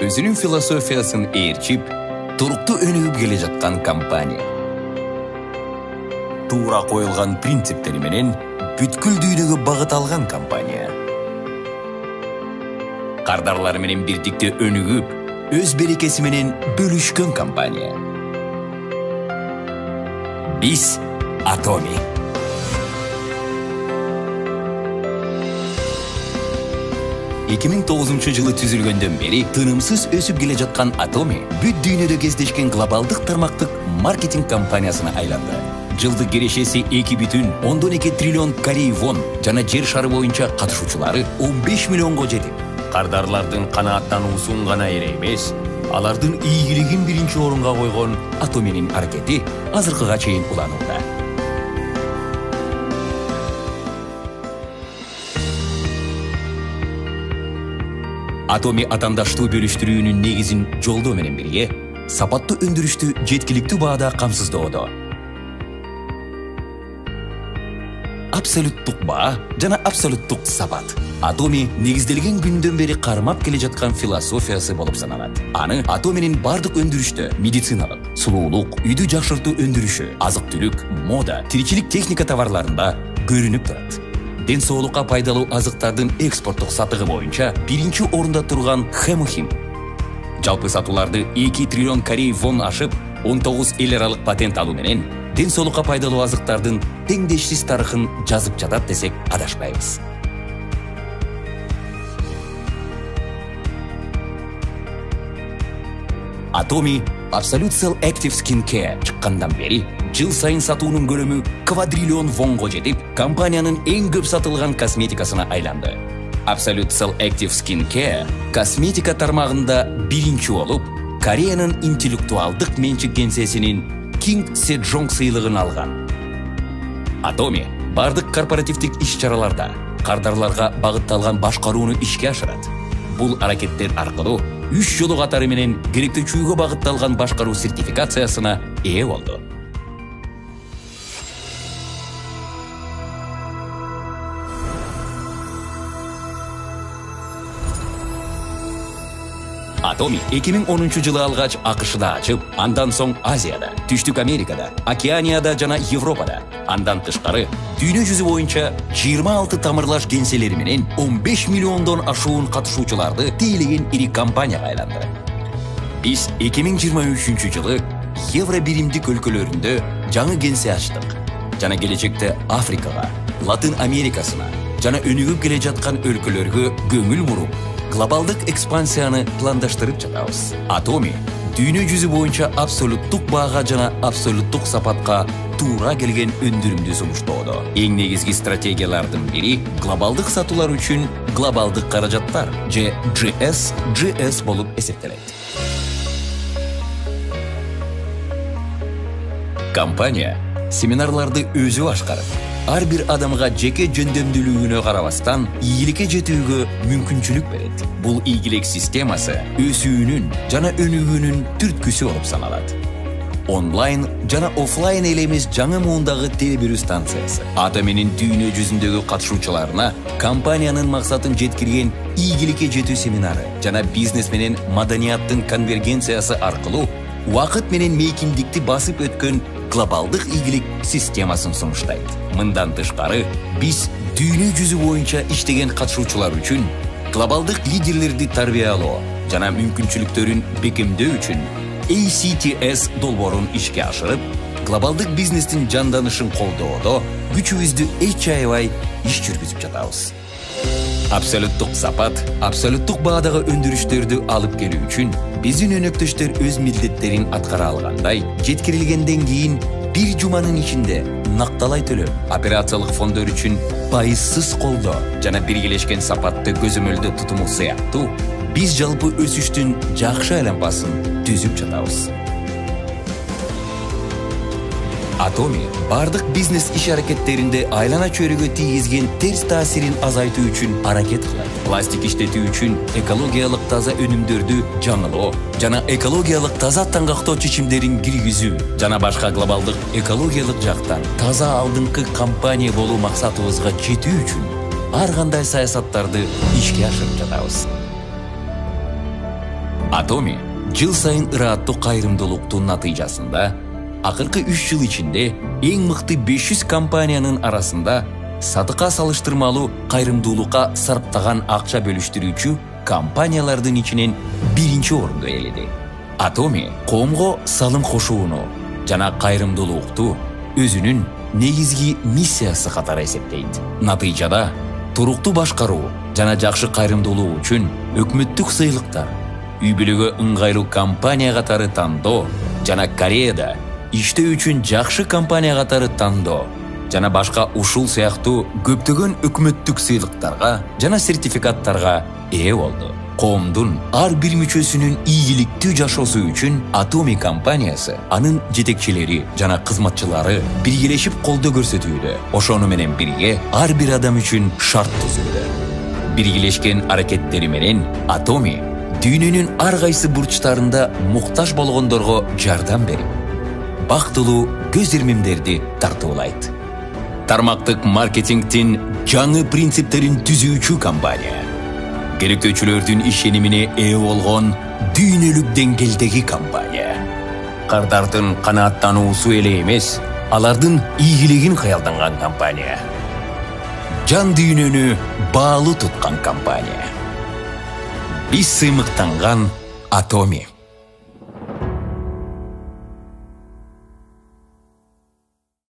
өзүнүн философиясын ээрчип, туруктуу өнүгүп келе жаткан компания. Туура коюлган принциптери менен бүткүл дүйнөгө багыт алган компания. Кардарлары менен бирдикте өнүгүп, өз берекеси менен бөлүшкөн компания. Биз Atomy. жылы түзүлгөндөн бери тынымсыз өсүп келе жаткан Atomy бүт дүйнөдө кездешкен глобалдык тармактык маркетинг компаниясына айланды. Жылдык кирешеси 2,2 триллион корей вон жана жер шары боюнча катышуучулары 15 миллионго жетип, кардарлардын канааттануусун гана эре эмес, алардын ийгилигин биринчи орунга койгон Atomy'нин аракети азыркыга чейин уланууда. Atomy атандаштуу бөлүштүрүүнүн негизин жолдоо менен бирге, сапаттуу өндүрүштү жеткиликтүү баада камсыздоодо. Абсолюттук баа жана абсолюттук сапат. Atomy негизделген күндөн бери кармап келе жаткан философиясы болуп саналат. Аны Atomy'нин бардык өндүрүштө, медициналык, сулуулук, үйдү жакшыртуу өндүрүшү, азык-түлүк, мода, тиричилик техника товарларында көрүнүп турат. Ден соолукка пайдалуу азыктардын экспорттук сатыгы боюнча биринчи орунда турган Хемохим. Жалпы сатууларды 2 триллион корей вон ашып, 19 эл аралык патент алуу менен ден соолукка пайдалуу азыктардын теңдешсиз тарыхын жазып жатат десек адашпайбыз. Atomy Absolute Cell Active Skin Care чыккандан бери жыл сайын сатуунун көлөмү квадриллион вонго жетип, компаниянын эң көп сатылган косметикасына айланды. Absolute Cell Active Skin Care косметика тармагында биринчи болуп, Кореянын интеллектуалдык менчик кеңсесинин King Sejong сыйлыгын алган. Atomy бардык корпоративдик иш-чараларда кардарларга багытталган башкарууну ишке ашырат. Бул аракеттер аркылуу 3 жолу катары менен керектүүгө багытталган башкаруу сертификациясына ээ болду. Atomy 2010 жылы алгач АКШда ачып, андан соң Азияда, Түштүк Америкада, Океанияда жана Европада, андан тышкары дүйнө жүзү боюнча 26 тамырлаш кеңселери менен 15 миллиондон ашуун катышуучуларды тейлеген ири компанияга айланды. Биз 2023 жылы Евро биримдик өлкөлөрүндө жаңы кеңсе ачтык жана келечекте Африкага, Латын Америкасына жана өнүгүп келе жаткан өлкөлөргө көңүл буруп, глобалдык экспансияны пландаштырып жатабыз. Atomy дүйнө жүзү боюнча абсолюттук баага жана абсолюттук сапатка туура келген өндүрүмдү сунуштоодо. Эң негизги стратегиялардын бири глобалдык сатуулар үчүн глобалдык каражаттар, GS болуп эсептелет. Компания семинарларды өзү башкарып, ар бир адамга жеке жөндөмдүүлүгүнө карабастан ийгиликке жетүүгө мүмкүнчүлүк берет. Бул ийгилик системасы өсүүнүн жана өнүгүүнүн түрткүсү болуп саналат. Онлайн жана офлайн эле эмес жаңы муундагы теле-берүү станциясы Atomy'нин дүйнө жүзүндөгү катышуучуларына компаниянын максатын жеткирген ийгиликке жетүү семинары жана бизнес менен маданияттын конвергенциясы аркылуу убакыт менен мейкиндикти басып өткөн глобалдык ийгилик системасын сунуштайт. Мындан тышкары, биз дүйнө жүзү боюнча иштеген катышуучулар үчүн глобалдык лидерлерди тарбиялоо жана мүмкүнчүлүктөрүн бекемдөө үчүн ACTS долбоорун ишке ашырып, глобалдык бизнестин жанданышын колдоодо күчүбүздү эч аябай иш жүргүзүп жатабыз. Абсолюттук сапат, абсолюттук баадагы өндүрүштөрдү алып келүү үчүн биздин өнөктөштөр өз милдеттерин аткара алгандай, жеткирилгенден кийин бир жуманын ичинде накталай төлөп, операциялык фонддор үчүн пайызсыз колдоо жана биргелешкен сапатты көзөмөлдө тутуму сыяктуу биз жалпы өсүштүн жакшы айланмасын түзүп жатабыз. Atomy бардык бизнес иш-аракеттеринде айлана чөйрөгө тийгизген терс таасирин азайтуу үчүн аракет кылат. Пластик иштетүү үчүн экологиялык таза өнүмдөрдү жаңылоо жана экологиялык таза таңгактоо чечимдерин киргизүү жана башка глобалдык экологиялык жактан таза алдыңкы компания болуу максатыбызга жетүү үчүн ар кандай саясаттарды ишке ашырып жатабыз. Atomi жыл сайын ырааттуу кайрымдуулуктун натыйжасында акыркы 3 жыл ичинде эң мыкты 500 компаниянын арасында сатыкка салыштырмалуу кайрымдуулукка сарптаган акча бөлүштүрүүчү компаниялардын ичинен биринчи орунду ээледи. Atomi коомго салым кошууну жана кайрымдуулукту өзүнүн негизги миссиясы катары эсептейт. Натыйжада туруктуу башкаруу жана жакшы кайрымдуулук үчүн өкмөттүк сыйлыктар, үй-бүлөгө ыңгайлуу компания катары тандоо жана Кореяда иштөө үчүн жакшы компания катары тандоо жана башка ушул сыяктуу көптөгөн өкмөттүк сыйлыктарга жана сертификаттарга ээ болду. Коомдун ар бир мүчөсүнүн ийгиликтүү жашоосу үчүн Atomi компаниясы анын жетекчилери жана кызматчылары биргелешип колдоо көрсөтүүдө. Ошону менен бирге ар бир адам үчүн шарт түзүүдө. Биргелешкен аракеттери менен Atomi дүйнөнүн ар кайсы бурчтарында муктаж болгондорго жардам берип, бактылуу көз ирмемдерди тартуулайт. Тармактык маркетингдин жаңы принциптерин түзүүчү компания. Керектөөчүлөрдүн ишенимине ээ болгон дүйнөлүк деңгээлдеги компания. Кардардын канааттануусу эле эмес, алардын ийгилигин каялданган компания. Жан дүйнөнү баалуу туткан компания. Биз сыймыктанган Atomi.